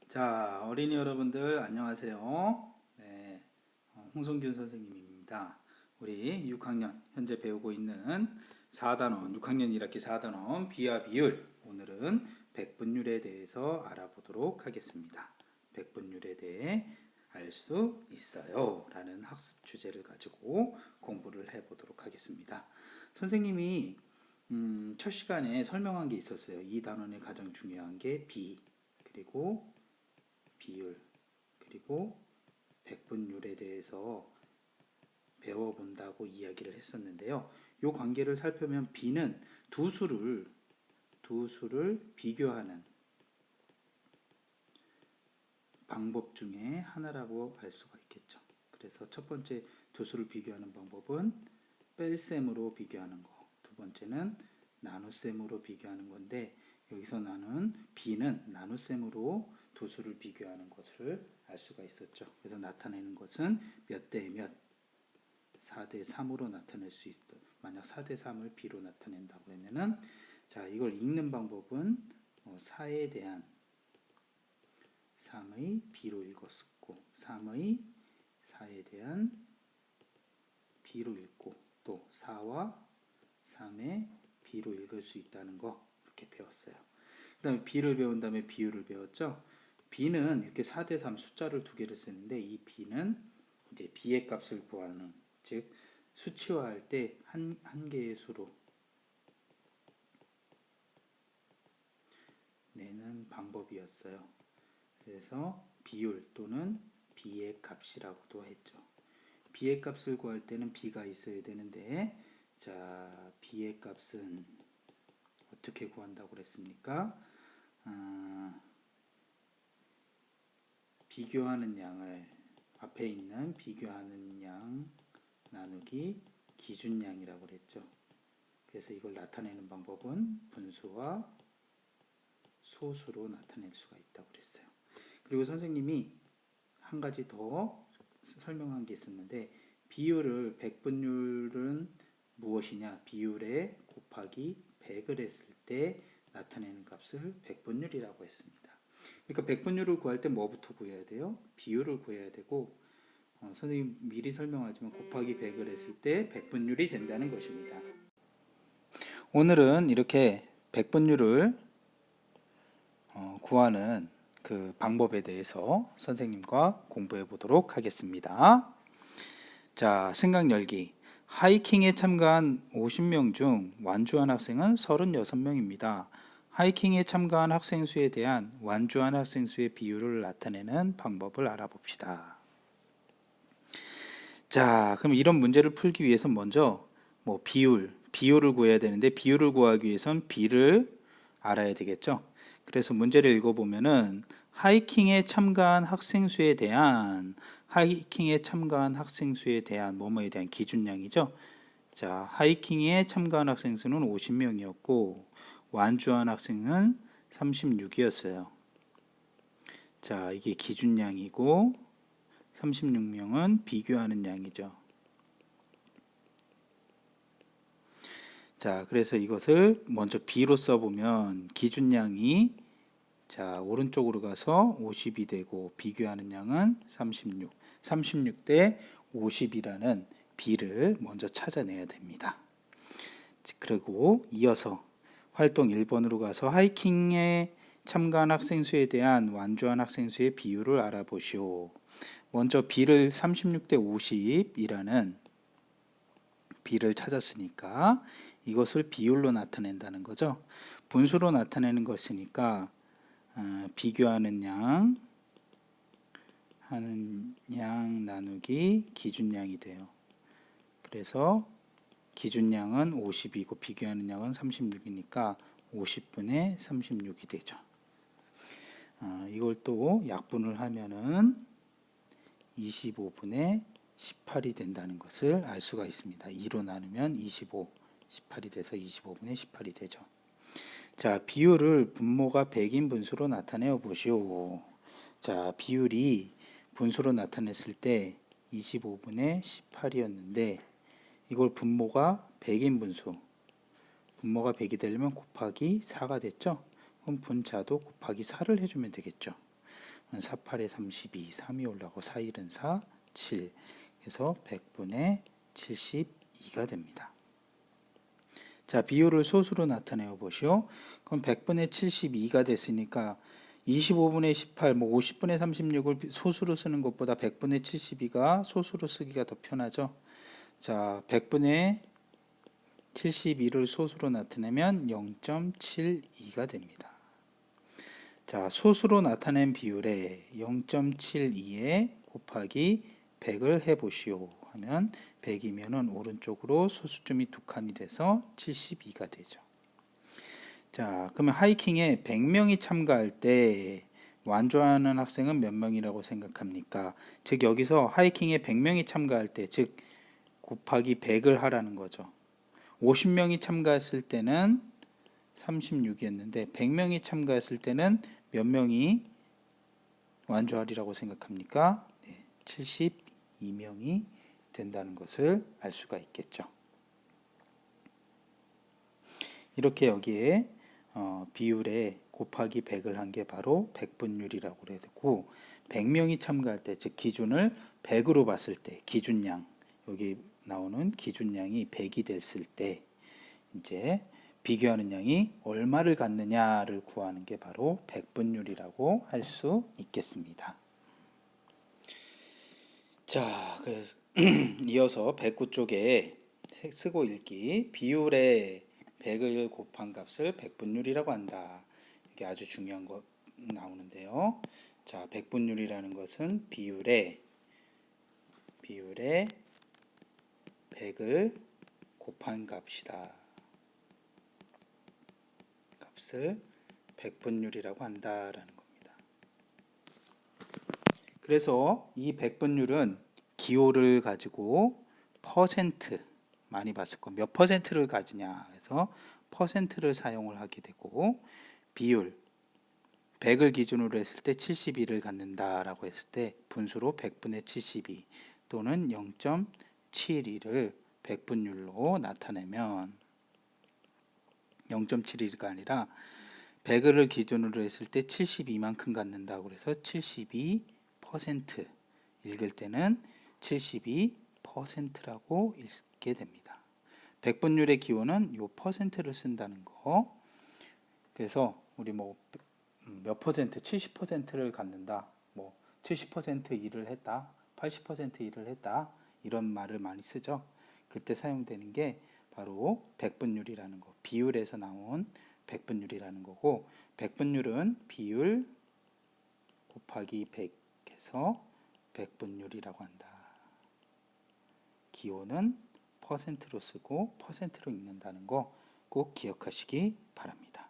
자, 어린이 여러분들 안녕하세요. 네, 홍성균 선생님입니다. 우리 6학년 현재 배우고 있는 4단원, 6학년 1학기 4단원 비와 비율, 오늘은 백분율에 대해서 알아보도록 하겠습니다. 백분율에 대해 알 수 있어요 라는 학습 주제를 가지고 공부를 해보도록 하겠습니다. 선생님이 첫 시간에 설명한 게 있었어요. 이 단원의 가장 중요한 게 비, 그리고 비율, 그리고 백분율에 대해서 배워본다고 이야기를 했었는데요. 이 관계를 살펴보면 B는 두 수를 비교하는 방법 중에 하나라고 할 수가 있겠죠. 그래서 첫 번째 두 수를 비교하는 방법은 뺄셈으로 비교하는 거, 두 번째는 나눗셈으로 비교하는 건데, 여기서 나는 B는 나눗셈으로 두 수를 비교하는 것을 알 수가 있었죠. 그래서 나타내는 것은 몇 대 몇, 4대 3으로 나타낼 수 있어. 만약 4대 3을 B로 나타낸다고 하면은, 자, 이걸 읽는 방법은 4에 대한 3의 B로 읽었었고, 3의 4에 대한 B로 읽고, 또 4와 3의 B로 읽을 수 있다는 거, 이렇게 배웠어요. 그 다음에 B를 배운 다음에 비율을 배웠죠. B는 이렇게 4대 3 숫자를 두 개를 쓰는데, 이 B는 이제 B의 값을 구하는, 즉 수치화할 때 한 개의 수로 내는 방법이었어요. 그래서 비율 또는 B의 값이라고도 했죠. B의 값을 구할 때는 B가 있어야 되는데, 자, B의 값은 어떻게 구한다고 그랬습니까? 비교하는 양을, 앞에 있는 비교하는 양 나누기 기준량이라고 그랬죠. 그래서 이걸 나타내는 방법은 분수와 소수로 나타낼 수가 있다고 그랬어요. 그리고 선생님이 한 가지 더 설명한 게 있었는데, 비율을, 백분율은 무엇이냐? 비율에 곱하기 100을 했을 때 나타내는 값을 백분율이라고 했습니다. 그러니까 백분율을 구할 때 뭐부터 구해야 돼요? 비율을 구해야 되고, 선생님 미리 설명하지만 곱하기 100을 했을 때 백분율이 된다는 것입니다. 오늘은 이렇게 백분율을 구하는 그 방법에 대해서 선생님과 공부해 보도록 하겠습니다. 자, 생각 열기. 하이킹에 참가한 50명 중 완주한 학생은 36명입니다. 하이킹에 참가한 학생 수에 대한 완주한 학생 수의 비율을 나타내는 방법을 알아봅시다. 자, 그럼 이런 문제를 풀기 위해서 먼저 비율을 구해야 되는데, 비율을 구하기 위해선 B를 알아야 되겠죠. 그래서 문제를 읽어보면은 하이킹에 참가한 학생 수에 대한 뭐뭐에 대한 기준량이죠. 자, 하이킹에 참가한 학생 수는 50명이었고 완주한 학생은 36이었어요. 자, 이게 기준량이고 36명은 비교하는 양이죠. 자, 그래서 이것을 먼저 B로 써보면 기준량이, 자, 오른쪽으로 가서 50이 되고 비교하는 양은 36. 36대 50이라는 B를 먼저 찾아내야 됩니다. 그리고 이어서 활동 1번으로 가서 하이킹에 참가한 학생 수에 대한 완주한 학생 수의 비율을 알아보시오. 먼저 B를 36대 50이라는 B를 찾았으니까 이것을 비율로 나타낸다는 거죠. 분수로 나타내는 것이니까 비교하는 양 나누기 기준량이 돼요. 그래서 기준량은 50이고 비교하는 양은 36이니까 50분의 36이 되죠. 이걸 또 약분을 하면은 25분의 18이 된다는 것을 알 수가 있습니다. 2로 나누면 25, 18이 돼서 25분의 18이 되죠. 자, 비율을 분모가 100인 분수로 나타내어 보시오. 자, 비율이 분수로 나타냈을 때 25분의 18이었는데 이걸 분모가 100인 분수, 분모가 100이 되려면 곱하기 4가 됐죠. 그럼 분자도 곱하기 4를 해주면 되겠죠. 48에 32, 3이 올라가고 4, 1은 4, 7. 그래서 100분의 72가 됩니다. 자, 비율을 소수로 나타내어 보시오. 그럼 100분의 72가 됐으니까 25분의 18, 50분의 36을 소수로 쓰는 것보다 100분의 72가 소수로 쓰기가 더 편하죠. 자, 100분의 72를 소수로 나타내면 0.72가 됩니다. 자, 소수로 나타낸 비율에 0.72에 곱하기 100을 해보시오 하면 100이면은 오른쪽으로 소수점이 두 칸이 돼서 72가 되죠. 자, 그러면 하이킹에 100명이 참가할 때 완주하는 학생은 몇 명이라고 생각합니까? 즉 여기서 하이킹에 100명이 참가할 때, 즉 곱하기 100을 하라는 거죠. 50명이 참가했을 때는 36이었는데 100명이 참가했을 때는 몇 명이 완주하리라고 생각합니까? 네, 72명이 된다는 것을 알 수가 있겠죠. 이렇게 여기에 비율에 곱하기 100을 한 게 바로 백분율이라고 그래야 되고, 100명이 참가할 때, 즉 기준을 100으로 봤을 때 기준량, 여기 나오는 기준량이 100이 됐을 때 이제 비교하는 양이 얼마를 갖느냐를 구하는 게 바로 백분율이라고 할 수 있겠습니다. 자, 그래서 이어서 109쪽에 쓰고 읽기, 비율에 100을 곱한 값을 백분율이라고 한다. 이게 아주 중요한 거 나오는데요. 자, 백분율이라는 것은 비율에 100을 곱한 값이다. 값을 백분율이라고 한다라는 겁니다. 그래서 이 백분율은 기호를 가지고 퍼센트, 많이 봤을 거 몇 퍼센트를 가지냐 해서 퍼센트를 사용을 하게 되고, 비율 100을 기준으로 했을 때 72를 갖는다라고 했을 때 분수로 100분의 72 또는 0.72를 백분율로 나타내면, 0.71가 아니라 100을 기준으로 했을 때 72만큼 갖는다고 그래서 72% 읽을 때는 72%라고 읽게 됩니다. 백분율의 기호는 요 퍼센트를 쓴다는 거. 그래서 우리 몇 퍼센트, 70%를 갖는다, 70% 일을 했다, 80% 일을 했다, 이런 말을 많이 쓰죠. 그때 사용되는 게 바로 백분율이라는 거, 비율에서 나온 백분율이라는 거고, 백분율은 비율 곱하기 100 해서 백분율이라고 한다. 기호는 퍼센트로 쓰고 퍼센트로 읽는다는 거 꼭 기억하시기 바랍니다.